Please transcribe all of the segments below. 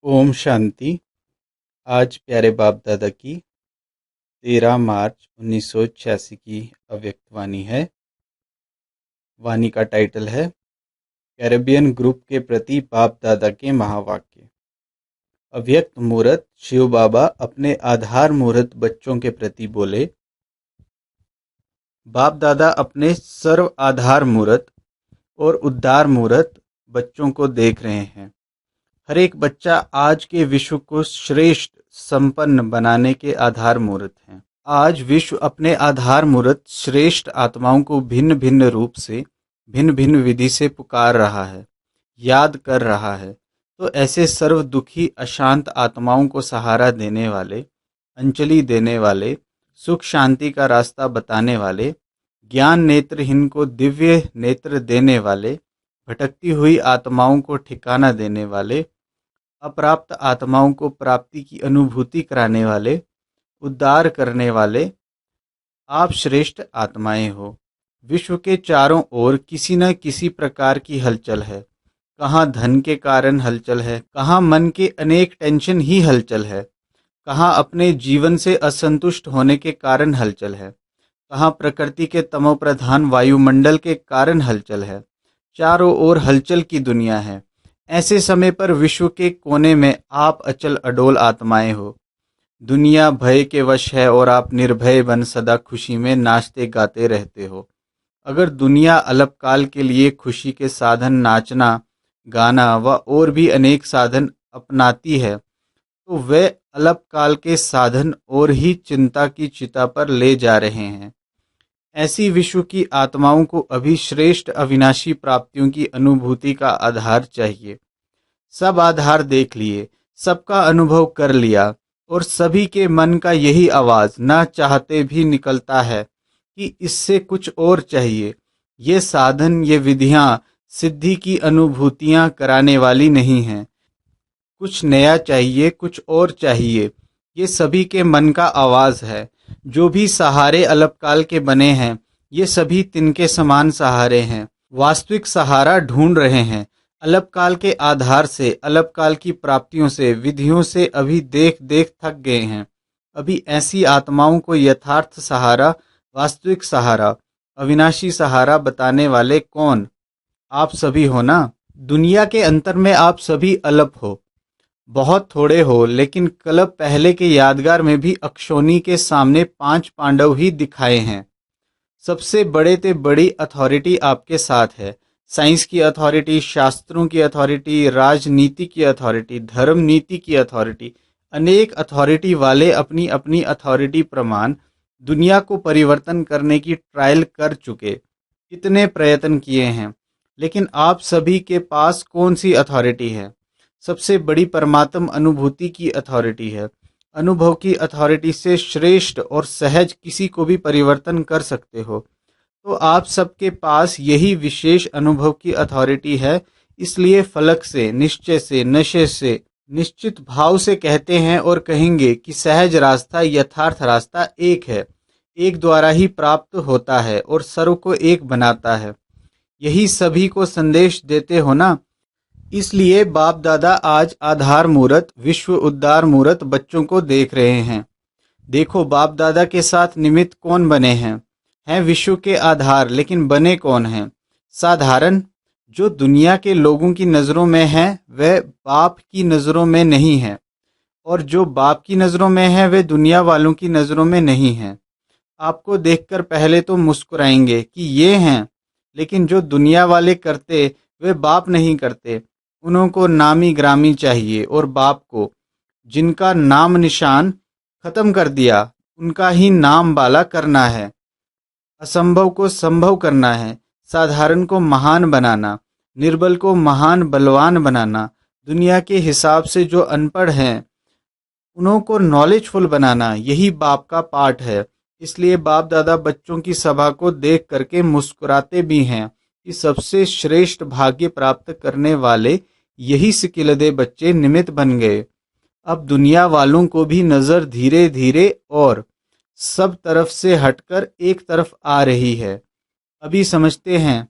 ओम शांति। आज प्यारे बाप दादा की 13 मार्च 1986 की अव्यक्त वाणी है। वाणी का टाइटल है कैरेबियन ग्रुप के प्रति बाप दादा के महावाक्य। अव्यक्त मुहूर्त शिव बाबा अपने आधार मुहूर्त बच्चों के प्रति बोले। बाप दादा अपने सर्व आधार मुहूर्त और उद्धार मुहूर्त बच्चों को देख रहे हैं। हर एक बच्चा आज के विश्व को श्रेष्ठ संपन्न बनाने के आधार मुहूर्त हैं। आज विश्व अपने आधार मुहूर्त श्रेष्ठ आत्माओं को भिन्न भिन्न रूप से भिन्न भिन्न विधि से पुकार रहा है, याद कर रहा है। तो ऐसे सर्व दुखी अशांत आत्माओं को सहारा देने वाले, अंजलि देने वाले, सुख शांति का रास्ता बताने वाले, ज्ञान नेत्रहीन को दिव्य नेत्र देने वाले, भटकती हुई आत्माओं को ठिकाना देने वाले, अप्राप्त आत्माओं को प्राप्ति की अनुभूति कराने वाले, उद्धार करने वाले आप श्रेष्ठ आत्माएं हो। विश्व के चारों ओर किसी न किसी प्रकार की हलचल है। कहाँ धन के कारण हलचल है, कहाँ मन के अनेक टेंशन ही हलचल है, कहाँ अपने जीवन से असंतुष्ट होने के कारण हलचल है, कहाँ प्रकृति के तमोप्रधान वायुमंडल के कारण हलचल है। चारों ओर हलचल की दुनिया है। ऐसे समय पर विश्व के कोने में आप अचल अडोल आत्माएं हो। दुनिया भय के वश है और आप निर्भय बन सदा खुशी में नाचते गाते रहते हो। अगर दुनिया अल्पकाल के लिए खुशी के साधन नाचना, गाना व और भी अनेक साधन अपनाती है, तो वे अल्पकाल के साधन और ही चिंता की चिता पर ले जा रहे हैं। ऐसी विश्व की आत्माओं को अभी श्रेष्ठ अविनाशी प्राप्तियों की अनुभूति का आधार चाहिए। सब आधार देख लिए, सबका अनुभव कर लिया और सभी के मन का यही आवाज न चाहते भी निकलता है कि इससे कुछ और चाहिए। ये साधन, ये विधियां सिद्धि की अनुभूतियां कराने वाली नहीं हैं। कुछ नया चाहिए, कुछ और चाहिए। ये सभी के मन का आवाज है। जो भी सहारे अल्पकाल के बने हैं, ये सभी तिनके समान सहारे हैं। वास्तविक सहारा ढूंढ रहे हैं। अल्पकाल के आधार से, अल्पकाल की प्राप्तियों से, विधियों से अभी देख देख थक गए हैं। अभी ऐसी आत्माओं को यथार्थ सहारा, वास्तविक सहारा, अविनाशी सहारा बताने वाले कौन? आप सभी हो ना। दुनिया के अंतर में आप सभी अल्प हो, बहुत थोड़े हो, लेकिन कल्प पहले के यादगार में भी अक्षोनी के सामने 5 पांडव ही दिखाए हैं। सबसे बड़े ते बड़ी अथॉरिटी आपके साथ है। साइंस की अथॉरिटी, शास्त्रों की अथॉरिटी, राजनीति की अथॉरिटी, धर्म नीति की अथॉरिटी, अनेक अथॉरिटी वाले अपनी अपनी अथॉरिटी प्रमाण दुनिया को परिवर्तन करने की ट्रायल कर चुके, कितने प्रयत्न किए हैं। लेकिन आप सभी के पास कौन सी अथॉरिटी है? सबसे बड़ी परमात्म अनुभूति की अथॉरिटी है। अनुभव की अथॉरिटी से श्रेष्ठ और सहज किसी को भी परिवर्तन कर सकते हो। तो आप सबके पास यही विशेष अनुभव की अथॉरिटी है। इसलिए फलक से, निश्चय से, नशे से, निश्चित भाव से कहते हैं और कहेंगे कि सहज रास्ता, यथार्थ रास्ता एक है, एक द्वारा ही प्राप्त होता है और सर्व को एक बनाता है। यही सभी को संदेश देते हो ना। इसलिए बाप दादा आज आधार मूर्त, विश्व उद्धार मूर्त बच्चों को देख रहे हैं। देखो बाप दादा के साथ निमित्त कौन बने हैं विश्व के आधार, लेकिन बने कौन हैं? साधारण। जो दुनिया के लोगों की नज़रों में है वह बाप की नज़रों में नहीं है, और जो बाप की नज़रों में है वह दुनिया वालों की नज़रों में नहीं है। आपको देखकर पहले तो मुस्कुराएंगे कि ये हैं, लेकिन जो दुनिया वाले करते वे बाप नहीं करते। उनको नामी ग्रामी चाहिए, और बाप को, जिनका नाम निशान खत्म कर दिया, उनका ही नाम बाला करना है। असंभव को संभव करना है, साधारण को महान बनाना, निर्बल को महान बलवान बनाना, दुनिया के हिसाब से जो अनपढ़ हैं उनको नॉलेजफुल बनाना, यही बाप का पाठ है। इसलिए बाप दादा बच्चों की सभा को देख करके मुस्कुराते भी हैं कि सबसे श्रेष्ठ भाग्य प्राप्त करने वाले यही सिकिलदे बच्चे निमित्त बन गए। अब दुनिया वालों को भी नजर धीरे धीरे और सब तरफ से हटकर एक तरफ आ रही है। अभी समझते हैं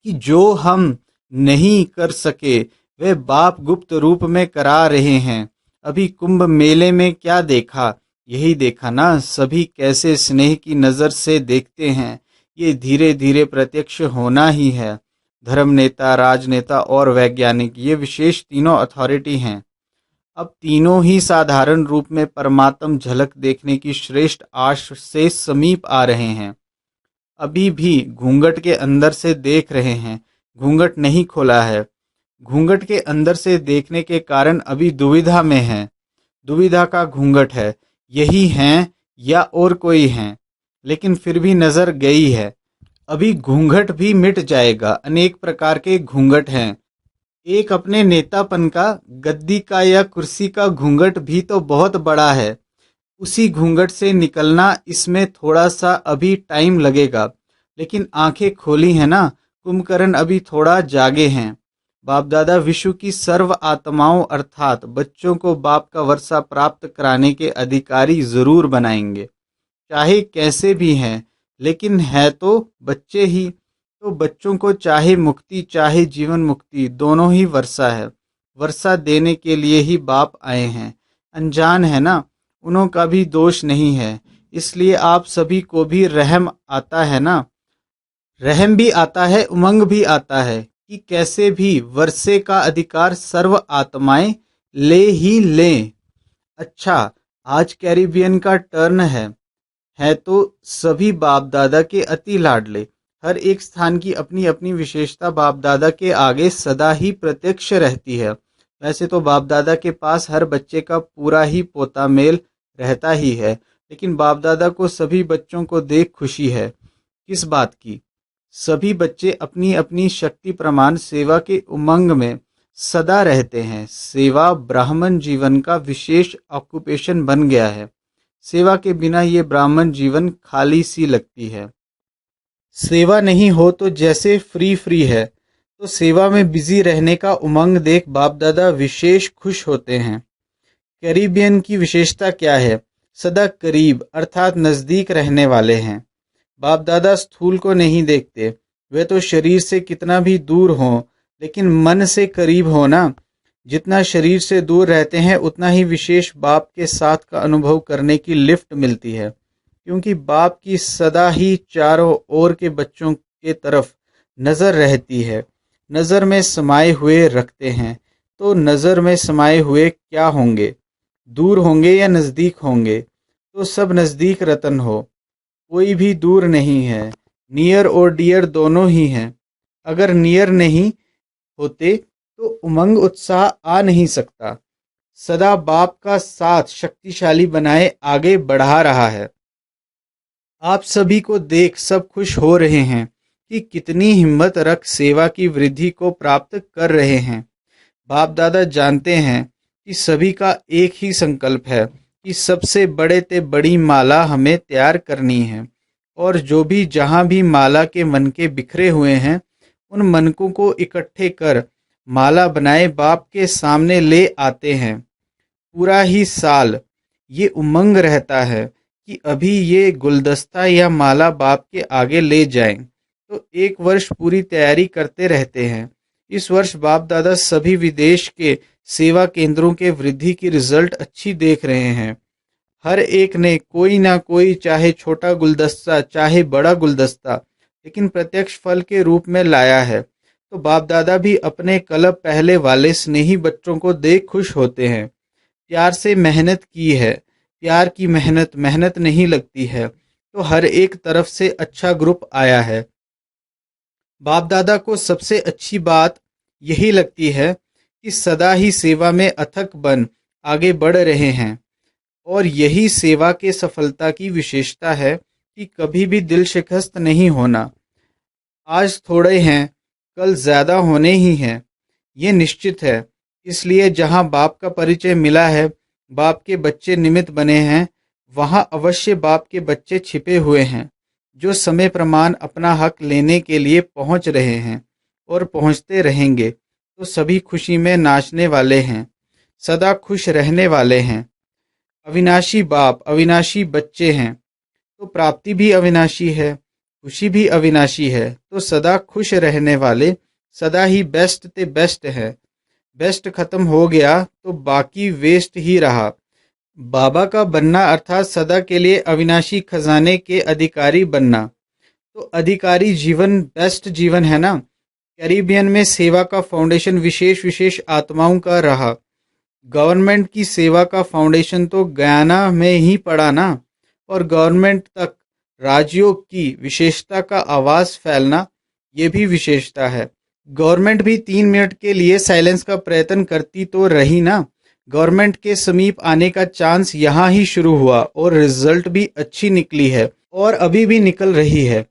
कि जो हम नहीं कर सके वे बाप गुप्त रूप में करा रहे हैं। अभी कुंभ मेले में क्या देखा, यही देखा ना, सभी कैसे स्नेह की नज़र से देखते हैं। ये धीरे धीरे प्रत्यक्ष होना ही है। धर्म नेता, राजनेता और वैज्ञानिक, ये विशेष तीनों अथॉरिटी हैं। अब तीनों ही साधारण रूप में परमात्म झलक देखने की श्रेष्ठ आश से समीप आ रहे हैं। अभी भी घूंघट के अंदर से देख रहे हैं, घूंघट नहीं खोला है। घूंघट के अंदर से देखने के कारण अभी दुविधा में हैं। दुविधा का घूंघट है, यही हैं या और कोई हैं, लेकिन फिर भी नजर गई है। अभी घूंघट भी मिट जाएगा। अनेक प्रकार के घूंघट हैं। एक अपने नेतापन का, गद्दी का या कुर्सी का घूंघट भी तो बहुत बड़ा है। उसी घूंघट से निकलना, इसमें थोड़ा सा अभी टाइम लगेगा, लेकिन आंखें खोली हैं ना, कुंभकर्ण अभी थोड़ा जागे हैं। बाप दादा विश्व की सर्व आत्माओं अर्थात बच्चों को बाप का वर्षा प्राप्त कराने के अधिकारी जरूर बनाएंगे, चाहे कैसे भी हैं, लेकिन है तो बच्चे ही। तो बच्चों को चाहे मुक्ति चाहे जीवन मुक्ति, दोनों ही वर्षा है। वर्षा देने के लिए ही बाप आए हैं। अनजान है ना, उन्हों का भी दोष नहीं है। इसलिए आप सभी को भी रहम आता है ना, रहम भी आता है, उमंग भी आता है कि कैसे भी वर्षे का अधिकार सर्व आत्माएं ले ही लें। अच्छा, आज कैरिबियन का टर्न है तो सभी बाप दादा के अति लाडले। हर एक स्थान की अपनी अपनी विशेषता बाप दादा के आगे सदा ही प्रत्यक्ष रहती है। वैसे तो बाप दादा के पास हर बच्चे का पूरा ही पोता मेल रहता ही है, लेकिन बाप दादा को सभी बच्चों को देख खुशी है। किस बात की? सभी बच्चे अपनी अपनी शक्ति प्रमाण सेवा के उमंग में सदा रहते हैं। सेवा ब्राह्मण जीवन का विशेष ऑक्यूपेशन बन गया है। सेवा के बिना ये ब्राह्मण जीवन खाली सी लगती है। सेवा नहीं हो तो जैसे फ्री फ्री है। तो सेवा में बिजी रहने का उमंग देख बाप दादा विशेष खुश होते हैं। कैरिबियन की विशेषता क्या है? सदा करीब अर्थात नजदीक रहने वाले हैं। बाप दादा स्थूल को नहीं देखते। वे तो शरीर से कितना भी दूर हों, लेकिन मन से करीब हो ना। जितना शरीर से दूर रहते हैं उतना ही विशेष बाप के साथ का अनुभव करने की लिफ्ट मिलती है, क्योंकि बाप की सदा ही चारों ओर के बच्चों के तरफ नज़र रहती है। नज़र में समाये हुए रखते हैं। तो नज़र में समाये हुए क्या होंगे? दूर होंगे या नज़दीक होंगे? तो सब नज़दीक रतन हो, कोई भी दूर नहीं है। नियर और डियर दोनों ही हैं। अगर नियर नहीं होते तो उमंग उत्साह आ नहीं सकता। सदा बाप का साथ शक्तिशाली बनाए आगे बढ़ा रहा है। आप सभी को देख सब खुश हो रहे हैं कि कितनी हिम्मत रख सेवा की वृद्धि को प्राप्त कर रहे हैं। बाप दादा जानते हैं कि सभी का एक ही संकल्प है कि सबसे बड़े ते बड़ी माला हमें तैयार करनी है। और जो भी जहाँ भी माला के मनके बिखरे हुए हैं, उन मनकों को इकट्ठे कर माला बनाए बाप के सामने ले आते हैं। पूरा ही साल ये उमंग रहता है कि अभी ये गुलदस्ता या माला बाप के आगे ले जाएं। तो एक वर्ष पूरी तैयारी करते रहते हैं। इस वर्ष बाप दादा सभी विदेश के सेवा केंद्रों के वृद्धि की रिजल्ट अच्छी देख रहे हैं। हर एक ने कोई ना कोई, चाहे छोटा गुलदस्ता चाहे बड़ा गुलदस्ता, लेकिन प्रत्यक्ष फल के रूप में लाया है। तो बाप दादा भी अपने कलब पहले वाले स्नेही बच्चों को देख खुश होते हैं। प्यार से मेहनत की है। प्यार की मेहनत मेहनत नहीं लगती है। तो हर एक तरफ से अच्छा ग्रुप आया है। बाप दादा को सबसे अच्छी बात यही लगती है कि सदा ही सेवा में अथक बन आगे बढ़ रहे हैं। और यही सेवा के सफलता की विशेषता है कि कभी भी दिल शिकस्त नहीं होना। आज थोड़े हैं, कल ज़्यादा होने ही हैं, ये निश्चित है। इसलिए जहाँ बाप का परिचय मिला है, बाप के बच्चे निमित्त बने हैं, वहाँ अवश्य बाप के बच्चे छिपे हुए हैं, जो समय प्रमाण अपना हक लेने के लिए पहुँच रहे हैं और पहुँचते रहेंगे। तो सभी खुशी में नाचने वाले हैं, सदा खुश रहने वाले हैं। अविनाशी बाप, अविनाशी बच्चे हैं, तो प्राप्ति भी अविनाशी है, खुशी भी अविनाशी है। तो सदा खुश रहने वाले, सदा ही बेस्ट ते बेस्ट है। बेस्ट खत्म हो गया तो बाकी वेस्ट ही रहा। बाबा का बनना अर्थात सदा के लिए अविनाशी खजाने के अधिकारी बनना। तो अधिकारी जीवन बेस्ट जीवन है ना। कैरिबियन में सेवा का फाउंडेशन विशेष विशेष आत्माओं का रहा। गवर्नमेंट की सेवा का फाउंडेशन तो गयाना में ही पड़ा ना। और गवर्नमेंट तक राज्यों की विशेषता का आवाज फैलना, ये भी विशेषता है। गवर्नमेंट भी 3 मिनट के लिए साइलेंस का प्रयत्न करती तो रही ना। गवर्नमेंट के समीप आने का चांस यहाँ ही शुरू हुआ और रिजल्ट भी अच्छी निकली है और अभी भी निकल रही है।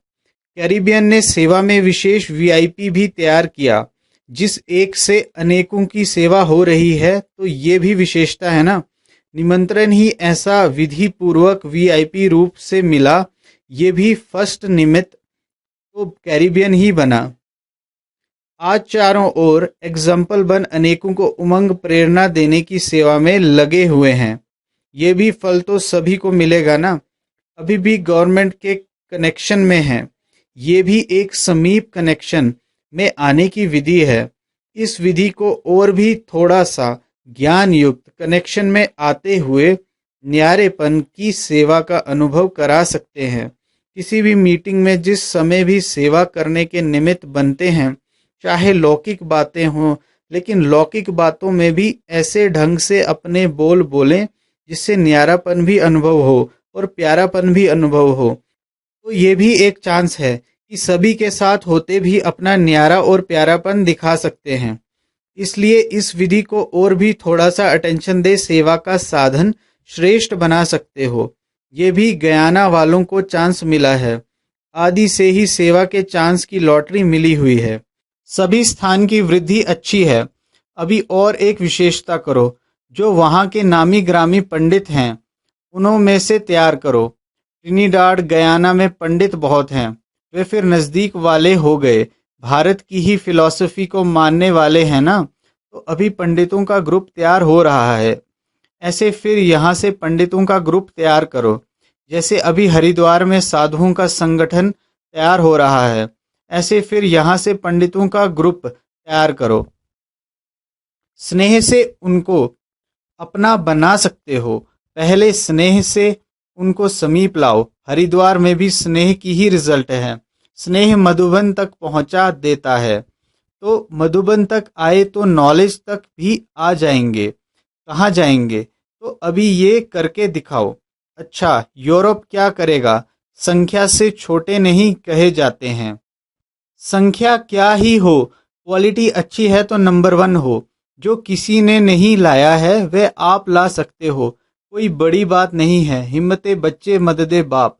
कैरिबियन ने सेवा में विशेष वीआईपी भी तैयार किया। जिस एक से अनेकों की सेवा हो रही है, तो ये भी विशेषता है ना। निमंत्रण ही ऐसा विधि पूर्वक वीआईपी रूप से मिला, ये भी फर्स्ट निमित्त तो कैरिबियन ही बना। आज चारों ओर एग्जाम्पल बन अनेकों को उमंग प्रेरणा देने की सेवा में लगे हुए हैं। ये भी फल तो सभी को मिलेगा ना। अभी भी गवर्नमेंट के कनेक्शन में है। ये भी एक समीप कनेक्शन में आने की विधि है। इस विधि को और भी थोड़ा सा ज्ञान युक्त कनेक्शन में आते हुए न्यारेपन की सेवा का अनुभव करा सकते हैं। किसी भी मीटिंग में जिस समय भी सेवा करने के निमित्त बनते हैं, चाहे लौकिक बातें हों, लेकिन लौकिक बातों में भी ऐसे ढंग से अपने बोल बोलें जिससे न्यारापन भी अनुभव हो और प्यारापन भी अनुभव हो। तो ये भी एक चांस है कि सभी के साथ होते भी अपना न्यारा और प्यारापन दिखा सकते हैं। इसलिए इस विधि को और भी थोड़ा सा अटेंशन दे सेवा का साधन श्रेष्ठ बना सकते हो। ये भी गयाना वालों को चांस मिला है। आदि से ही सेवा के चांस की लॉटरी मिली हुई है। सभी स्थान की वृद्धि अच्छी है। अभी और एक विशेषता करो। जो वहाँ के नामी ग्रामी पंडित हैं, उन्हों में से तैयार करो। ट्रिनिडाड गयाना में पंडित बहुत हैं। वे फिर नज़दीक वाले हो गए। भारत की ही फिलॉसफी को मानने वाले हैं ना। तो अभी पंडितों का ग्रुप तैयार हो रहा है। ऐसे फिर यहाँ से पंडितों का ग्रुप तैयार करो। जैसे अभी हरिद्वार में साधुओं का संगठन तैयार हो रहा है, ऐसे फिर यहाँ से पंडितों का ग्रुप तैयार करो। स्नेह से उनको अपना बना सकते हो। पहले स्नेह से उनको समीप लाओ। हरिद्वार में भी स्नेह की ही रिजल्ट है। स्नेह मधुबन तक पहुंचा देता है। तो मधुबन तक आए तो नॉलेज तक भी आ जाएंगे। कहाँ जाएंगे? तो अभी ये करके दिखाओ। अच्छा, यूरोप क्या करेगा? संख्या से छोटे नहीं कहे जाते हैं। संख्या क्या ही हो, क्वालिटी अच्छी है तो नंबर 1 हो। जो किसी ने नहीं लाया है वह आप ला सकते हो। कोई बड़ी बात नहीं है। हिम्मते बच्चे मददे बाप।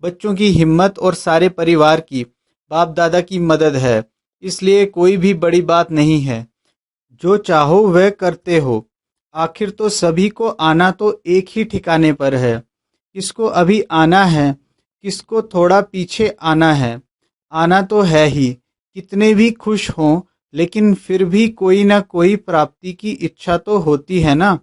बच्चों की हिम्मत और सारे परिवार की, बाप दादा की मदद है। इसलिए कोई भी बड़ी बात नहीं है। जो चाहो वह करते हो। आखिर तो सभी को आना तो एक ही ठिकाने पर है। किसको अभी आना है, किसको थोड़ा पीछे आना है। आना तो है ही। कितने भी खुश हों, लेकिन फिर भी कोई ना कोई प्राप्ति की इच्छा तो होती है ना।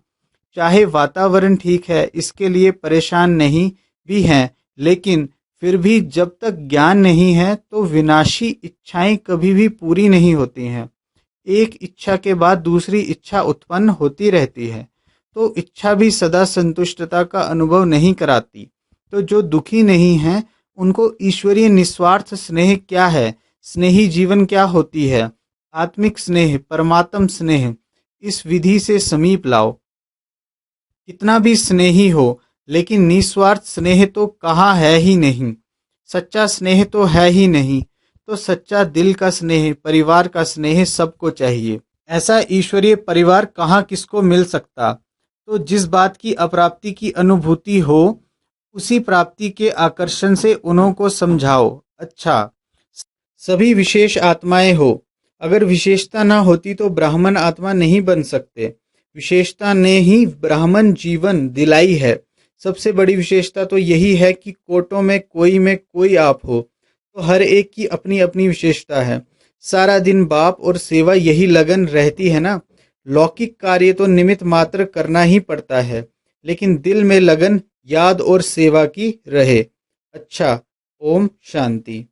चाहे वातावरण ठीक है, इसके लिए परेशान नहीं भी हैं, लेकिन फिर भी जब तक ज्ञान नहीं है तो विनाशी इच्छाएं कभी भी पूरी नहीं होती हैं। एक इच्छा के बाद दूसरी इच्छा उत्पन्न होती रहती है। तो इच्छा भी सदा संतुष्टता का अनुभव नहीं कराती। तो जो दुखी नहीं हैं, उनको ईश्वरीय निस्वार्थ स्नेह क्या है, स्नेही जीवन क्या होती है, आत्मिक स्नेह, परमात्म स्नेह, इस विधि से समीप लाओ। कितना भी स्नेही हो, लेकिन निस्वार्थ स्नेह तो कहाँ है ही नहीं। सच्चा स्नेह तो है ही नहीं। तो सच्चा दिल का स्नेह, परिवार का स्नेह सबको चाहिए। ऐसा ईश्वरीय परिवार कहाँ किसको मिल सकता। तो जिस बात की अप्राप्ति की अनुभूति हो, उसी प्राप्ति के आकर्षण से उन्हों को समझाओ। अच्छा, सभी विशेष आत्माएं हो। अगर विशेषता ना होती तो ब्राह्मण आत्मा नहीं बन सकते। विशेषता ने ही ब्राह्मण जीवन दिलाई है। सबसे बड़ी विशेषता तो यही है कि कोटों में कोई आप हो। तो हर एक की अपनी अपनी विशेषता है। सारा दिन बाप और सेवा यही लगन रहती है ना। लौकिक कार्य तो निमित्त मात्र करना ही पड़ता है, लेकिन दिल में लगन याद और सेवा की रहे। अच्छा, ओम शांति।